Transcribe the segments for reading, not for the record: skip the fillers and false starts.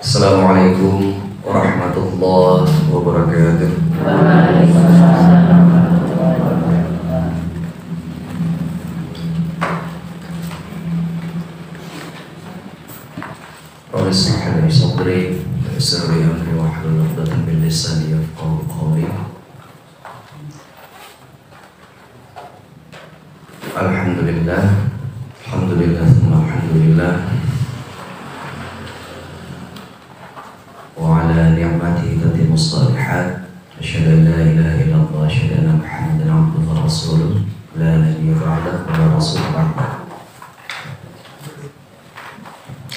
Assalamualaikum warahmatullahi wabarakatuh. Rabbi shrah li sadri wa yassir li amri wahlul 'uqdatam min lisani yafqahu qawli. Alhamdulillah, thumma alhamdulillah. وعلى نعمته تتم الصالحات أشهد أن لا إله إلا الله وأشهد أن محمدا عبده ورسوله لا نبي بعده ولا رسول بعده.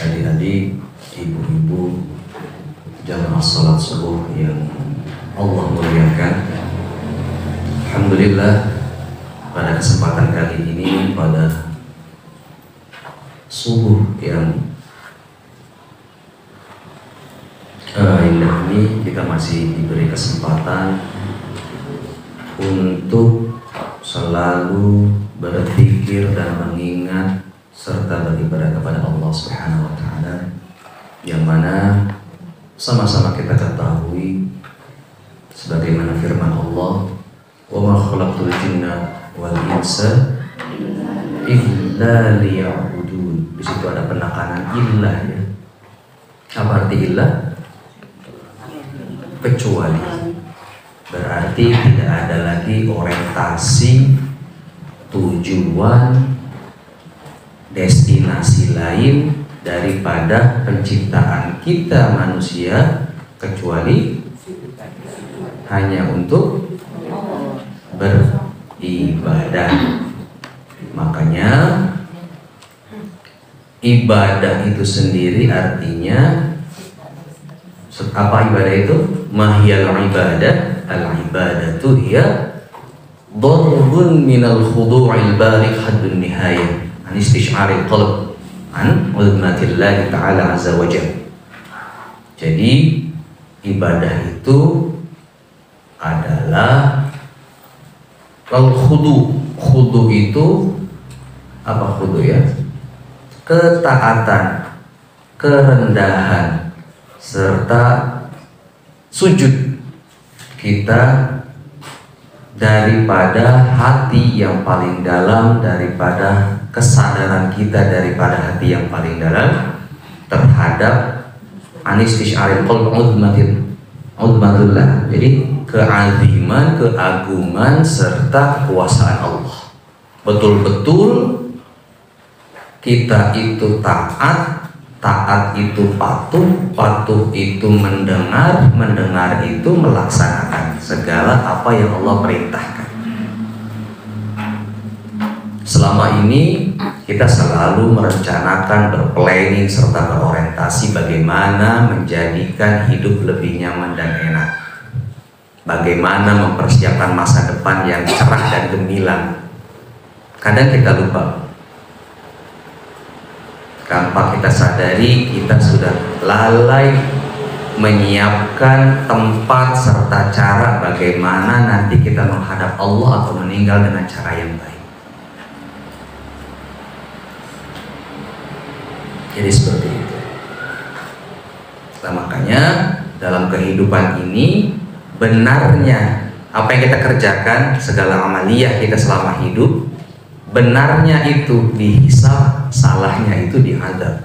Adik-adik, ibu-ibu, jamaah salat subuh yang Allah muliakan, alhamdulillah pada kesempatan kali ini, pada subuh yang indah ini, kita masih diberi kesempatan untuk selalu berpikir dan mengingat serta beribadah kepada Allah Subhanahu wa Ta'ala, yang mana sama-sama kita ketahui sebagaimana firman Allah, wa ma khalaqtul jinna wal insa illa liya'budun. Di situ ada penekanan illah, ya. Apa arti illah? Kecuali, berarti tidak ada lagi orientasi, tujuan, destinasi lain daripada penciptaan kita manusia kecuali hanya untuk beribadah. Makanya ibadah itu sendiri artinya apa? Ibadah itu mahiyal ibadah, al-ibadatu hiya darbun minal khudu'il baligh haddun nihayah an istish'aril qalb an uzmatillahi ta'ala azza wa jalla. Jadi ibadah itu adalah khudu itu apa? Khudu, ya, ketaatan, kerendahan serta sujud kita daripada hati yang paling dalam, daripada kesadaran kita daripada hati yang paling dalam terhadap anistish'aril qalb uzmatullah. Jadi keaziman, keagungan serta kekuasaan Allah. Betul-betul kita itu taat itu patuh itu mendengar itu melaksanakan segala apa yang Allah perintahkan. Selama ini kita selalu merencanakan, berplanning serta berorientasi bagaimana menjadikan hidup lebih nyaman dan enak, bagaimana mempersiapkan masa depan yang cerah dan gemilang. Kadang kita lupa, tanpa kita sadari kita sudah lalai menyiapkan tempat serta cara bagaimana nanti kita menghadap Allah atau meninggal dengan cara yang baik. Jadi seperti itu. Nah, makanya dalam kehidupan ini benarnya apa yang kita kerjakan, segala amaliyah kita selama hidup, benarnya itu dihisab, salahnya itu diadab.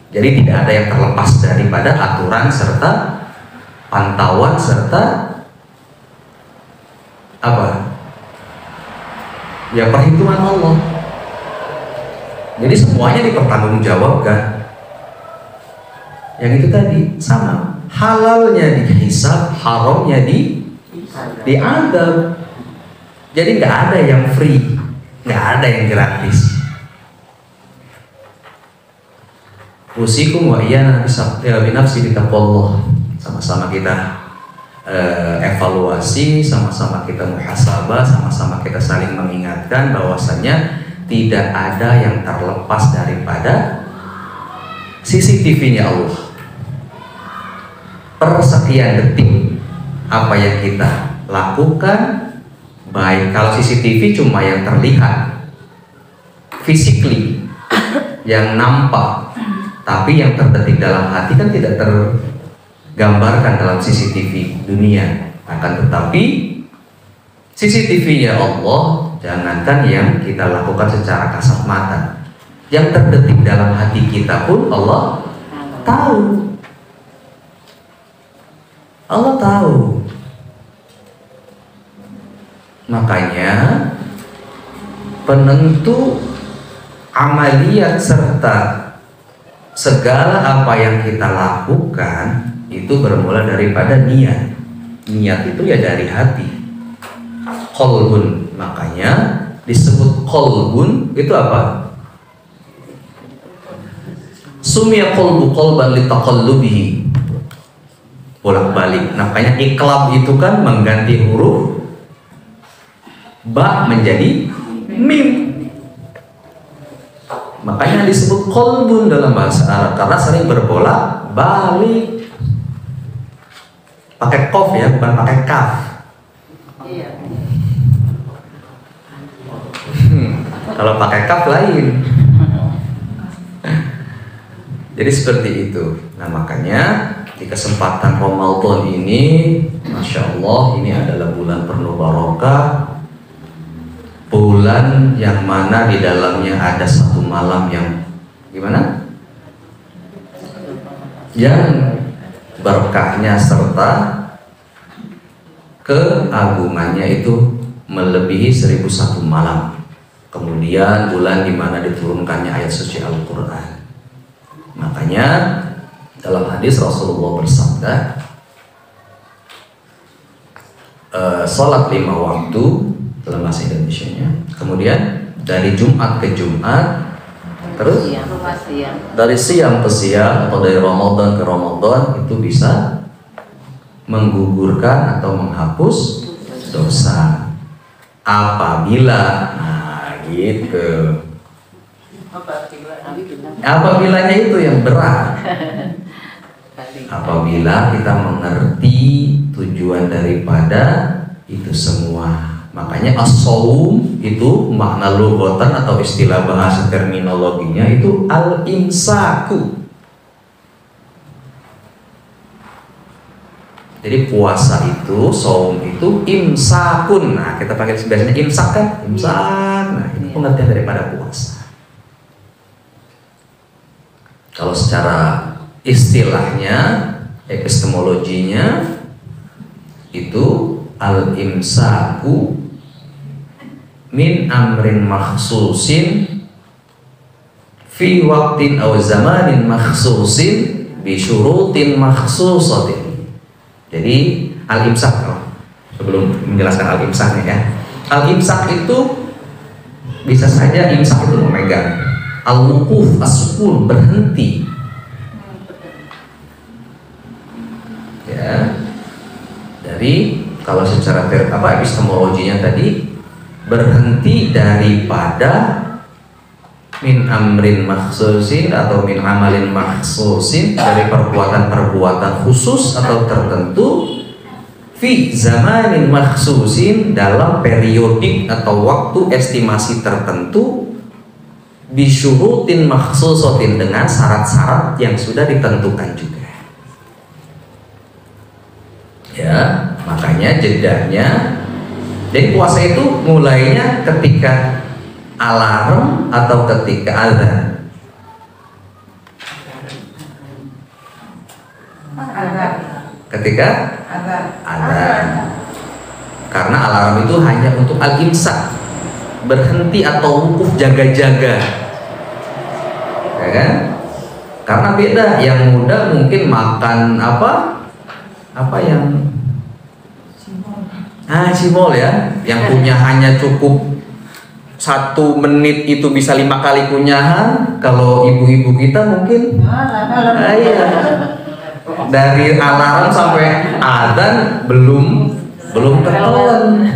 Jadi tidak ada yang terlepas daripada aturan serta pantauan serta apa? Ya, perhitungan Allah. Jadi semuanya dipertanggungjawabkan. Yang itu tadi sama, halalnya dihisab, haramnya diadab. Jadi nggak ada yang free, nggak ada yang gratis. Usikum wa iyana binafsi bitaqwallah. Sama-sama kita evaluasi, sama-sama kita muhasabah, sama-sama kita saling mengingatkan bahwasanya tidak ada yang terlepas daripada CCTV-nya Allah. Per sekian detik apa yang kita lakukan, baik kalau CCTV cuma yang terlihat physically, yang nampak, Tapi yang terdetik dalam hati kan tidak tergambarkan dalam CCTV dunia. Akan tetapi CCTV ya Allah, jangankan yang kita lakukan secara kasat mata, yang terdetik dalam hati kita pun Allah tahu. Allah tahu. Makanya penentu amaliyat serta segala apa yang kita lakukan itu bermula daripada niat. Niat itu ya dari hati. Qalbun, makanya disebut qalbun itu apa? Sumya qalbu qalban litaqallubihi. Bolak-balik. Makanya iqlab itu kan mengganti huruf ba menjadi mim. Makanya disebut qalbun dalam bahasa Arab karena sering berbolak-balik. Pakai qaf ya, bukan pakai kaf. Iya. Kalau pakai kaf lain. Jadi seperti itu. Nah makanya di kesempatan Ramadan ini, Masya Allah, ini adalah bulan penuh barokah. Bulan yang mana di dalamnya ada satu malam yang gimana? Yang berkahnya serta keagungannya itu melebihi 1001 malam. Kemudian bulan di mana diturunkannya ayat suci Al-Quran. Makanya dalam hadis Rasulullah bersabda, sholat 5 waktu dalam bahasa Indonesianya. Kemudian dari Jumat ke Jumat, terus dari siang ke siang atau dari Ramadan ke Ramadan itu bisa menggugurkan atau menghapus dosa. Apabila, nah gitu. Apabilanya itu yang berat. Apabila kita mengerti tujuan daripada itu semua. Makanya as-shaum itu makna lughatan atau istilah bahasa terminologinya itu al-imsaku. Jadi puasa itu, shaum itu imsakun. Nah, kita pakai biasanya imsak kan? Imsak. Nah, ini pengertian daripada puasa. Kalau secara istilahnya, epistemologinya itu al-imsaku min amrin makhsusin fi waqtin aw zamanin makhsusin bi syurutin makhsusatin. Jadi al-imsak, sebelum menjelaskan al-imsaknya ya, al-imsak itu bisa saja imsak itu memegang, al-wuquf as-sukun berhenti ya. Dari kalau secara epistemologinya tadi berhenti daripada min amrin makhsusin atau min amalin makhsusin, dari perbuatan-perbuatan khusus atau tertentu, fi zamanin makhsusin dalam periodik atau waktu estimasi tertentu, bisyurutin makhsusatin dengan syarat-syarat yang sudah ditentukan juga. Ya, makanya jedanya. Jadi puasa itu mulainya ketika alarm atau ketika azan? Ketika azan. Karena alarm itu hanya untuk al-imsak, berhenti atau wukuf, jaga-jaga, ya kan? Karena beda, yang muda mungkin makan apa yang cimol ya, yang punya hanya cukup 1 menit itu bisa 5 kali kunyahan. Kalau ibu-ibu kita mungkin iya, dari alarm sampai azan belum tertelan.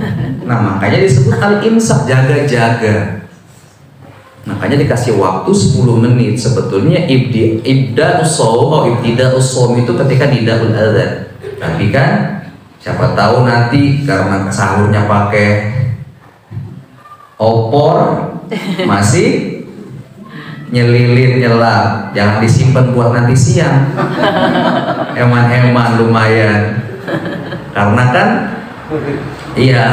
Nah makanya disebut al-imsak, jaga-jaga. Makanya dikasih waktu 10 menit. Sebetulnya ibda'us shaum itu ketika nida'ul adzan. Tapi kan siapa tahu nanti karena sahurnya pakai opor masih nyelilin, nyelap, jangan disimpan buat nanti siang. Eman-eman lumayan. Karena kan iya,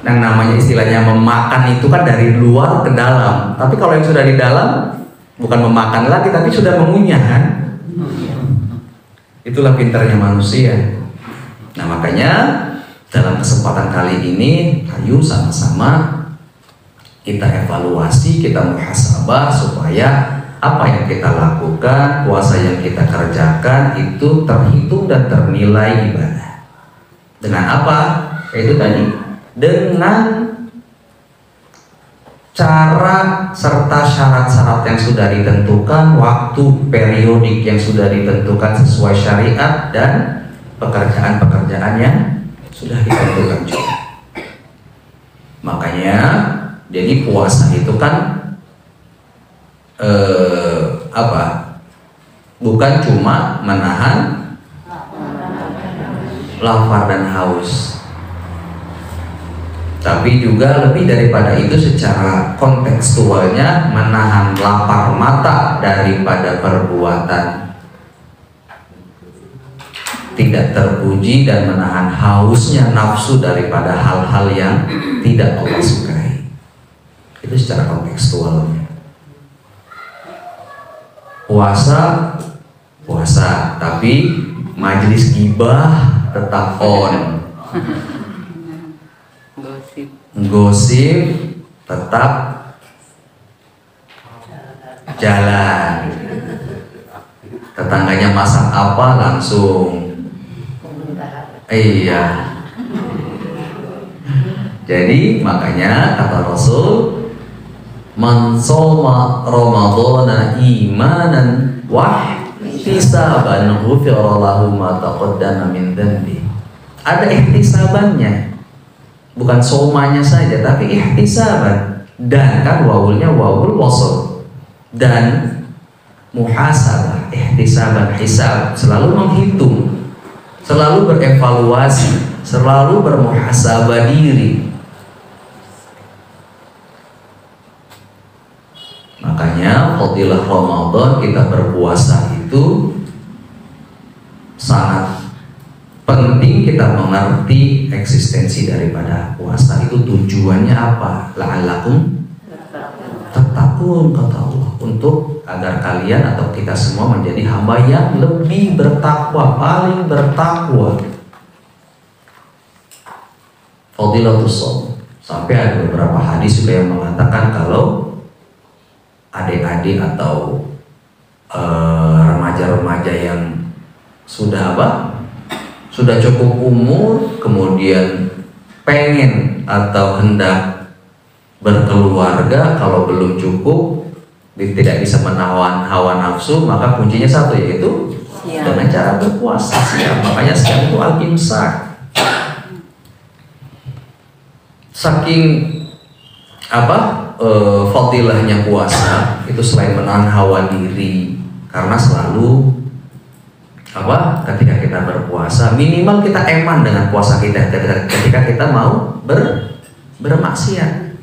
yang namanya istilahnya memakan itu kan dari luar ke dalam. Tapi kalau yang sudah di dalam bukan memakan lagi, tapi sudah mengunyah kan. Itulah pintarnya manusia. Nah makanya dalam kesempatan kali ini, ayo sama-sama kita evaluasi, kita muhasabah supaya apa yang kita lakukan, puasa yang kita kerjakan itu terhitung dan ternilai ibadah. Dengan apa? Itu tadi, dengan cara serta syarat-syarat yang sudah ditentukan, waktu periodik yang sudah ditentukan sesuai syariat, dan pekerjaan-pekerjaan yang sudah ditentukan juga. Makanya jadi puasa itu kan bukan cuma menahan lapar dan haus, tapi juga lebih daripada itu secara kontekstualnya menahan lapar mata daripada perbuatan tidak terpuji dan menahan hausnya nafsu daripada hal-hal yang tidak Allah sukai. Itu secara kontekstualnya. Puasa, tapi majelis gibah tetap on. Gosip tetap jalan. Tetangganya masak apa langsung. Iya. Jadi makanya kata Rasul, man shoma ramadhana imanan wa ihtisaban ghufira lahu ma taqaddama min dhanbi. Ada ihtisabannya, bukan somanya saja, tapi ihtisaban. Dan kan wawulnya wawul wasl, dan muhasabah, ihtisaban, hisab, selalu menghitung, selalu berevaluasi, selalu bermuhasabah diri. Makanya fadilah Ramadan, kita berpuasa itu sangat penting kita mengerti eksistensi daripada puasa itu, tujuannya apa? La'allakum tattaqun, kata Allah, untuk agar kalian atau kita semua menjadi hamba yang lebih bertakwa, paling bertakwa. Fadilatus shaum, sampai ada beberapa hadis juga yang mengatakan kalau adik-adik atau remaja-remaja yang sudah sudah cukup umur, kemudian pengen atau hendak berkeluarga, kalau belum cukup, tidak bisa menahan hawa nafsu, maka kuncinya satu, yaitu dengan cara berpuasa siang. Makanya siang itu al-imsak. Saking fadilahnya puasa itu, selain menahan hawa diri, karena selalu ketika kita berpuasa minimal kita eman dengan puasa kita ketika kita mau bermaksiat,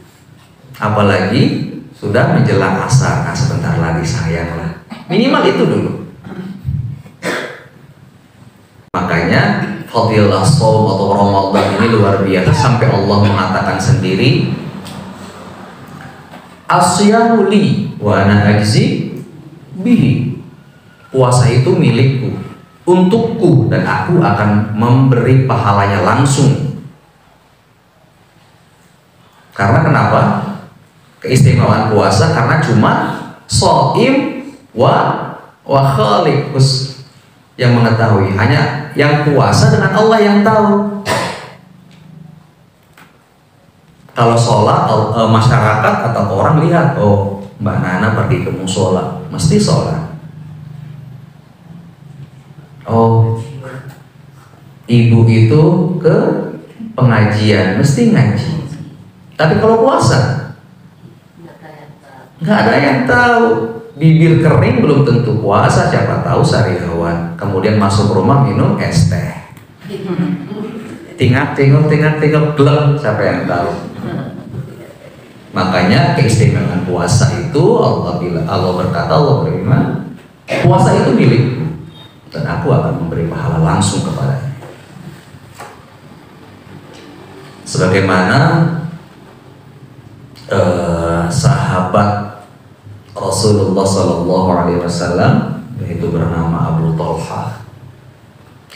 apalagi sudah menjelang asar. Nah, sebentar lagi sayanglah, minimal itu dulu. Makanya fadilah shaum atau Ramadan ini luar biasa, sampai Allah mengatakan sendiri, asyamu li wa ana ajzi bihi. Puasa itu milikku, untukku, dan aku akan memberi pahalanya langsung. Karena kenapa? Keistimewaan puasa karena cuma shaim wa khaliqus yang mengetahui, hanya yang puasa dengan Allah yang tahu. Kalau sholat, masyarakat atau orang lihat, oh Mbak Nana pergi ke musola, mesti sholat. Oh, ibu itu ke pengajian, mesti ngaji. Tapi kalau puasa, nggak ada yang tahu. Bibir kering belum tentu puasa, siapa tahu sariawan. Kemudian masuk rumah minum es teh. Tingak glem, siapa yang tahu. Makanya keistimewaan puasa itu Allah berkata, Allah berfirman, puasa itu milikku dan aku akan memberi pahala langsung kepadanya. Sebagaimana sahabat Rasulullah Sallallahu Alaihi Wasallam yaitu bernama Abu Talha.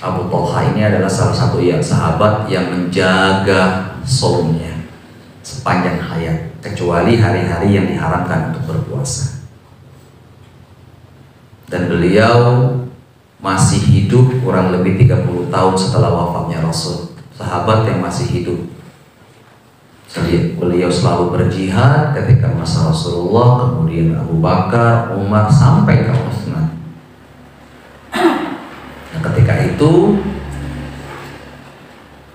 Abu Talha ini adalah salah satu sahabat yang menjaga saumnya sepanjang hayat, kecuali hari-hari yang diharamkan untuk berpuasa. Dan beliau masih hidup kurang lebih 30 tahun setelah wafatnya Rasul. Sahabat yang masih hidup. Beliau selalu berjihad ketika masa Rasulullah, kemudian Abu Bakar, Umar, sampai ke Utsman. Nah, ketika itu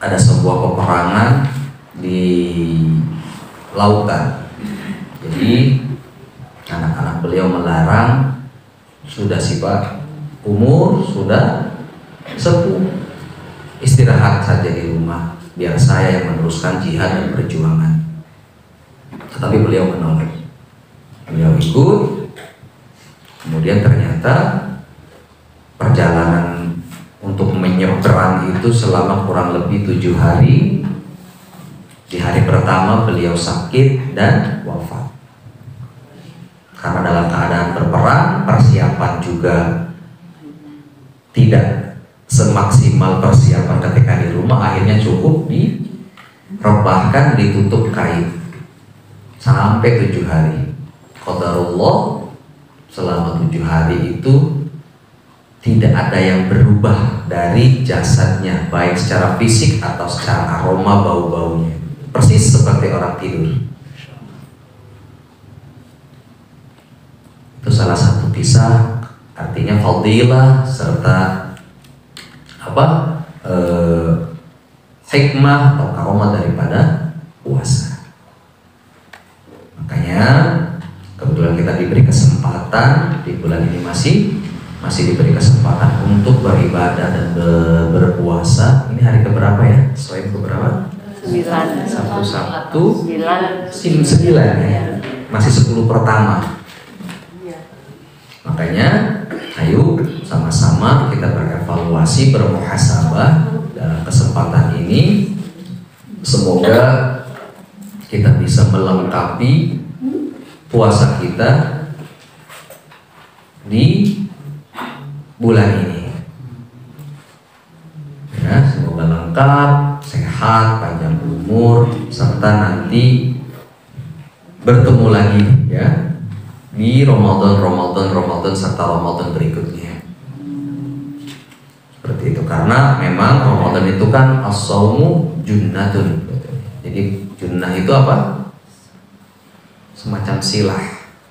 ada sebuah peperangan di lautan. Jadi anak-anak beliau melarang, sudah sifat umur, sudah sepuh, istirahat saja di rumah, biar saya yang meneruskan jihad dan perjuangan. Tetapi beliau menolak. Beliau ikut. Kemudian ternyata perjalanan untuk menyeberang itu selama kurang lebih 7 hari. Di hari pertama beliau sakit dan wafat. Karena dalam keadaan berperang, persiapan juga tidak semaksimal persiapan ketika di rumah. Akhirnya cukup direbahkan, ditutup kain sampai 7 hari. Qadarullah, selama 7 hari itu tidak ada yang berubah dari jasadnya, baik secara fisik atau secara aroma bau-baunya, persis seperti orang tidur. Itu salah satu kisah, artinya fadilah serta hikmah atau karomah daripada puasa. Makanya kebetulan kita diberi kesempatan di bulan ini masih diberi kesempatan untuk beribadah dan berpuasa. Ini hari keberapa ya? Selain keberapa? 9. Sabtu 9 ya. Masih 10 pertama. Makanya ayo sama-sama kita berevaluasi, bermuhasabah dalam kesempatan ini. Semoga kita bisa melengkapi puasa kita di bulan ini. Ya, semoga lengkap, sehat, panjang umur, serta nanti bertemu lagi ya di Ramadan serta Ramadan berikutnya. Seperti itu, karena memang Ramadan itu kan as-saumu junnatun. Jadi junnah itu apa? Semacam silah.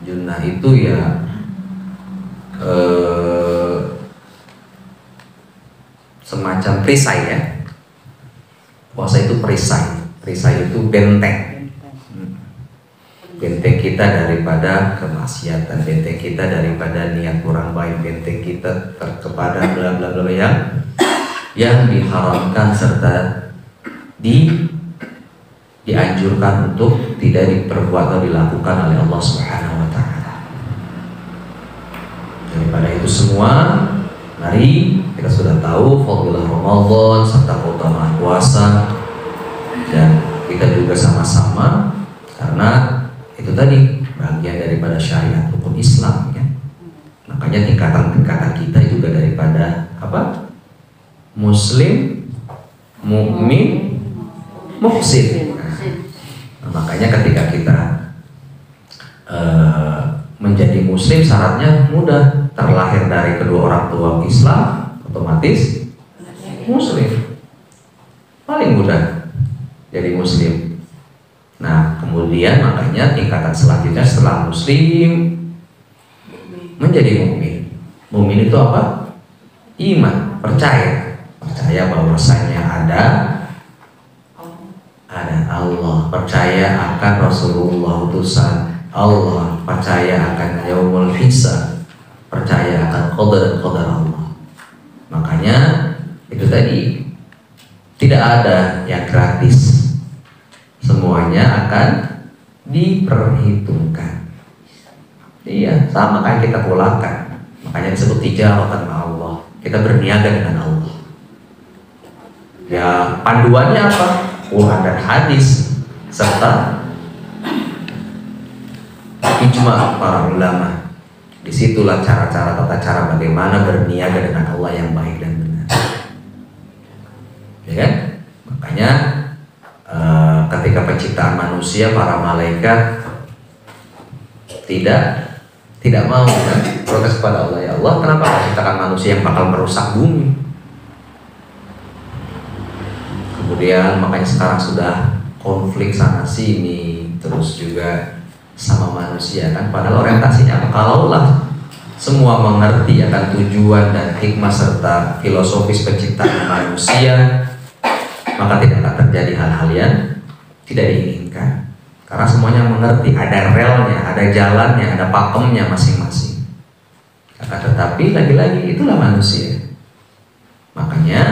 Junnah itu ya semacam perisai ya. Puasa itu perisai. Perisai itu benteng. Benteng kita daripada kemaksiatan, benteng kita daripada niat kurang baik, benteng kita kepada bla bla bla yang diharamkan serta dianjurkan untuk tidak diperbuat atau dilakukan oleh Allah Subhanahu wa taala. Daripada itu semua, mari kita sudah tahu fadilah Ramadan serta keutamaan puasa, dan kita juga sama-sama, karena itu tadi bagian daripada syariat hukum Islam ya. Makanya tingkatan-tingkatan kita juga daripada apa? Muslim, mukmin, muhsin. Nah, makanya ketika kita menjadi muslim, syaratnya mudah, terlahir dari kedua orang tua Islam, otomatis muslim. Paling mudah jadi muslim. Nah, kemudian makanya tingkatan selanjutnya setelah muslim menjadi mukmin. Mukmin itu apa? Iman, percaya bahwasanya ada Allah, percaya akan Rasulullah utusan Allah, percaya akan yaumul hisab, percaya akan qadar Allah. Makanya itu tadi, tidak ada yang gratis. Semuanya akan diperhitungkan. Iya, sama kayak kita pulakan. Makanya disebut tijaratan ma Allah. Kita berniaga dengan Allah. Ya, panduannya apa? Quran dan hadis serta ijma para ulama. Disitulah cara-cara, tata cara bagaimana berniaga dengan Allah yang baik dan benar. Ya kan? Makanya ketika penciptaan manusia, para malaikat tidak mau kan? Protes kepada Allah, ya Allah, kenapa kau ciptakan manusia yang bakal merusak bumi? Kemudian makanya sekarang sudah konflik sana sini, terus juga sama manusia kan, padahal orientasinya apa? Kalaulah semua mengerti akan tujuan dan hikmah serta filosofis penciptaan manusia, maka tidak akan terjadi hal-hal yang tidak diinginkan. Karena semuanya mengerti, ada relnya, ada jalannya, ada pakemnya masing-masing. Akan tetapi lagi-lagi itulah manusia. Makanya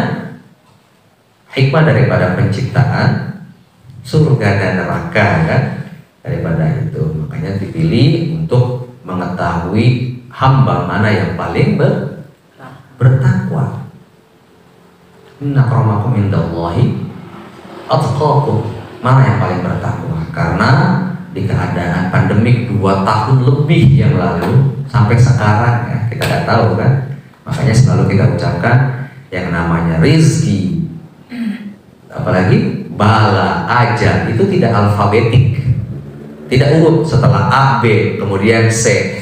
hikmah daripada penciptaan surga dan neraka kan, daripada itu makanya dipilih untuk mengetahui hamba mana yang paling bertakwa. Inna akramakum indallahi atqakum, mana yang paling bertakwa. Karena di keadaan pandemik 2 tahun lebih yang lalu sampai sekarang ya, kita nggak tahu kan, makanya selalu kita ucapkan yang namanya rizki, apalagi bala, ajal, itu tidak alfabetik, tidak urut setelah A, B, kemudian C.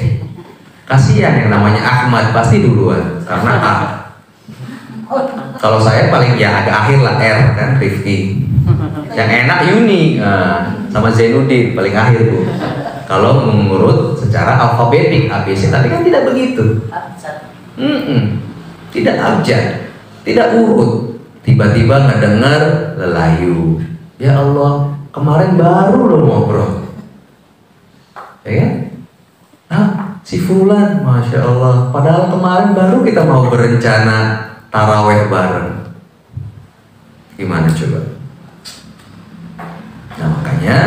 Kasihan yang namanya Ahmad pasti duluan karena A. Kalau saya paling ya agak akhir lah, R kan, Rifki. Yang enak Yuni sama Zainuddin paling akhir Bu. Kalau mengurut secara alfabetik ABC, tapi kan tidak begitu. Tidak abjad, tidak urut. Tiba-tiba ngedengar lelayu. Ya Allah, kemarin baru lo ngobrol. Ya kan? Si Fulan, Masya Allah, padahal kemarin baru kita mau berencana taraweh bareng. Gimana coba? Nah makanya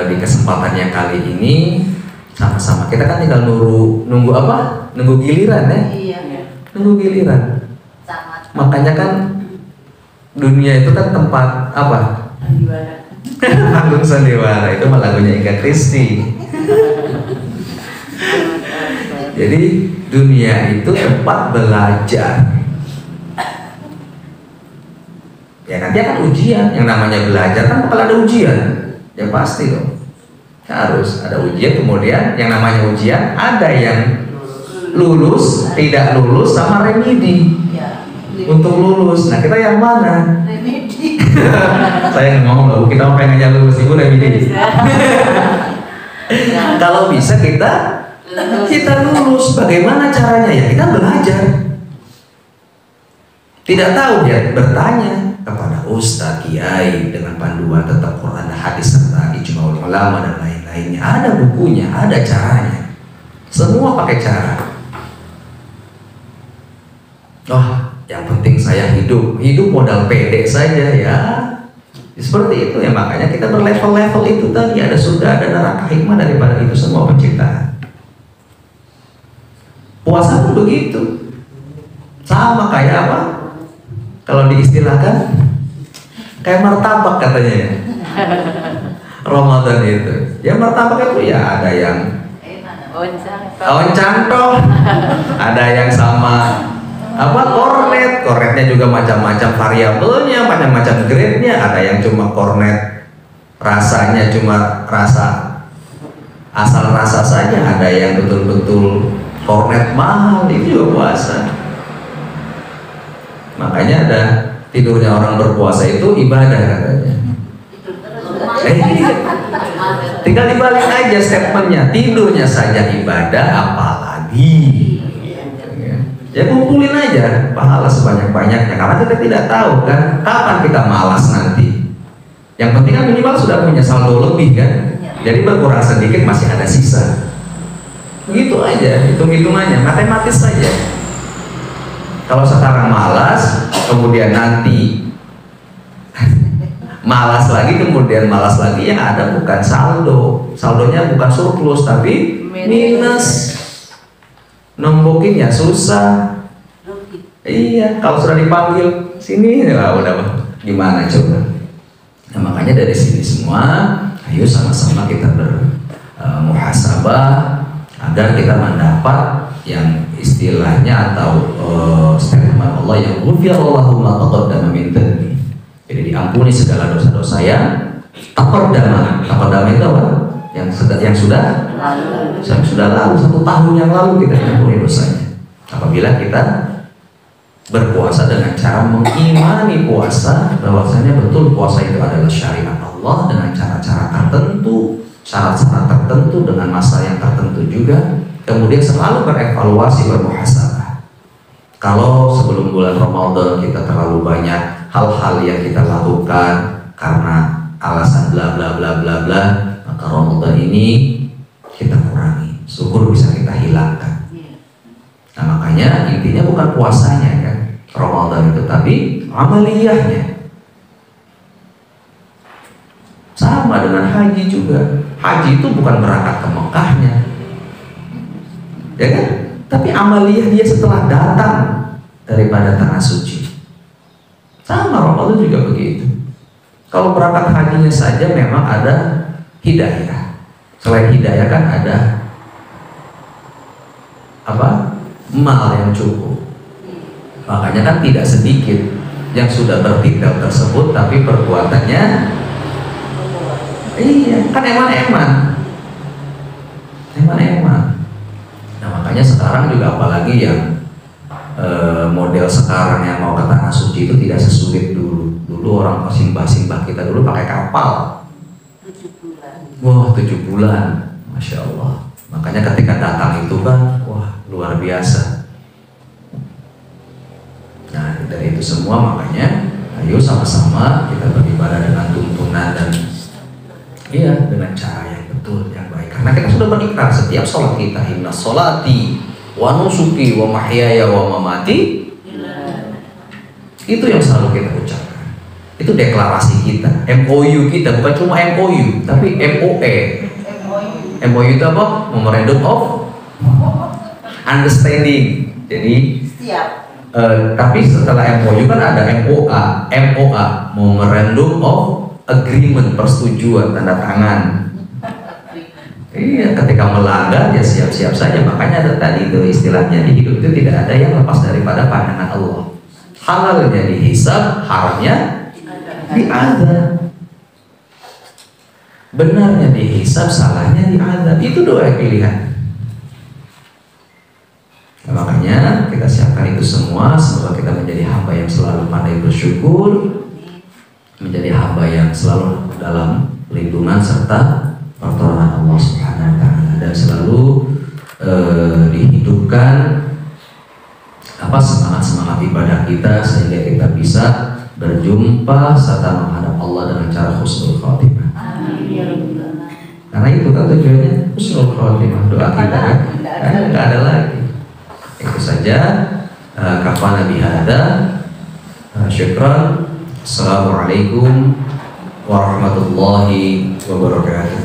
di kesempatannya kali ini sama-sama kita kan tinggal nunggu apa? Nunggu giliran ya? Iya. Nunggu giliran. Makanya kan dunia itu kan tempat apa? Sandiwara. Panggung sandiwara, itu mah lagunya Ika Kristi. Jadi dunia itu tempat belajar. Ya nanti akan ujian. Yang namanya belajar kan bakal ada ujian. Ya pasti dong. Harus ada ujian. Kemudian yang namanya ujian ada yang lulus, tidak lulus, sama remedi. Untuk lulus. Nah kita yang mana? Remedi. Saya ngomong loh, kita mau pengennya lulus, Ibu remedi. Kalau bisa kita lulus. Bagaimana caranya? Ya kita belajar. Tidak tahu ya bertanya kepada ustaz, kiai dengan panduan tentang Quran dan hadis serta ijma ulama dan lain-lainnya. Ada bukunya, ada caranya. Semua pakai cara. Oh, yang penting saya hidup modal pede saja ya. Seperti itu ya, makanya kita berlevel-level itu tadi, ada surga, ada neraka, hikmah daripada itu semua penciptaan. Puasa pun begitu. Sama kayak apa? Kalau diistilahkan kayak martabak katanya ya. Ramadan itu. Ya martabak itu ya ada yang oncang-toh, ada yang sama apa kornetnya juga macam-macam variabelnya, macam-macam grade-nya. Ada yang cuma kornet rasanya cuma asal rasa saja, ada yang betul-betul kornet mahal, itu juga puasa. Makanya ada tidurnya orang berpuasa itu ibadah katanya. Tinggal dibalik aja statementnya, tidurnya saja ibadah, apalagi. Ya kumpulin aja pahala sebanyak-banyaknya, karena kita tidak tahu kan kapan kita malas nanti. Yang penting kan minimal sudah punya saldo lebih kan. Jadi berkurang sedikit masih ada sisa. Begitu aja, hitung-hitungannya, matematis saja. Kalau sekarang malas, kemudian nanti malas lagi, kemudian malas lagi, yang ada bukan saldo, saldonya bukan surplus tapi minus, nombokinnya susah. Iya, kalau sudah dipanggil sini ya udah gimana coba. Nah, makanya dari sini semua ayo sama-sama kita bermuhasabah agar kita mendapat yang istilahnya atau statement Allah yang ghufirallahu ma taqaddama min dhanbi. Jadi diampuni segala dosa-dosa yang taqaddama. Taqaddama itu apa? Yang sudah lalu, 1 tahun yang lalu kita diampuni dosanya. Apabila kita berpuasa dengan cara mengimani puasa bahwasanya betul puasa itu adalah syariat Allah dengan cara-cara tertentu, syarat-syarat tertentu, dengan masa yang tertentu juga. Kemudian selalu berevaluasi, bermuhasabah. Kalau sebelum bulan Ramadan kita terlalu banyak hal-hal yang kita lakukan karena alasan bla bla bla bla bla, maka Ramadan ini kita kurangi. Syukur bisa kita hilangkan. Nah, makanya intinya bukan puasanya kan Ramadan itu, tapi amaliyahnya. Sama dengan haji juga. Haji itu bukan berangkat ke Mekahnya, ya kan? Tapi amaliyah dia setelah datang daripada tanah suci. Sama Ramadan juga begitu. Kalau berangkat hajinya saja memang ada hidayah. Selain hidayah kan ada apa? Mal yang cukup. Makanya kan tidak sedikit yang sudah bertitel tersebut tapi perbuatannya kan eman-eman. Nah, makanya sekarang juga apalagi yang model sekarang yang mau ke tanah suci itu tidak sesulit dulu. Dulu orang simbah-simbah kita dulu pakai kapal 7 bulan. Wah, 7 bulan, Masya Allah. Makanya ketika datang itu kan, wah, luar biasa. Nah, dari itu semua makanya ayo sama-sama kita beribadah dengan tuntunan dan dengan cara yang betul, yang baik. Karena kita sudah berikrar setiap sholat kita, inna sholati wa nusuki wa mahyaya wa mamati. Itu yang selalu kita ucapkan. Itu deklarasi kita, MOU kita, bukan cuma MOU, tapi MOE. MOU itu apa? Memorandum of Understanding. Jadi tapi setelah MOU kan ada MOA, Memorandum of Agreement, persetujuan, tanda tangan. Iya, ketika melanggar ya siap-siap saja. Makanya ada tadi itu istilahnya, di hidup itu tidak ada yang lepas daripada pandangan Allah. Halalnya dihisab, haramnya diazab. Benarnya dihisab, salahnya diazab. Itu dua pilihan. Nah, makanya kita siapkan itu semua. Semoga kita menjadi hamba yang selalu pandai bersyukur, menjadi hamba yang selalu dalam lindungan serta pertolongan Allah Subhanahu wa Ta'ala, dan selalu dihidupkan semangat ibadah kita sehingga kita bisa berjumpa serta menghadap Allah dengan cara husnul khotimah. Karena itu kan tujuannya husnul khotimah, doa kita kan nggak ada lagi. Itu saja. Kafana bihada. Syukran. Assalamualaikum warahmatullahi wabarakatuh.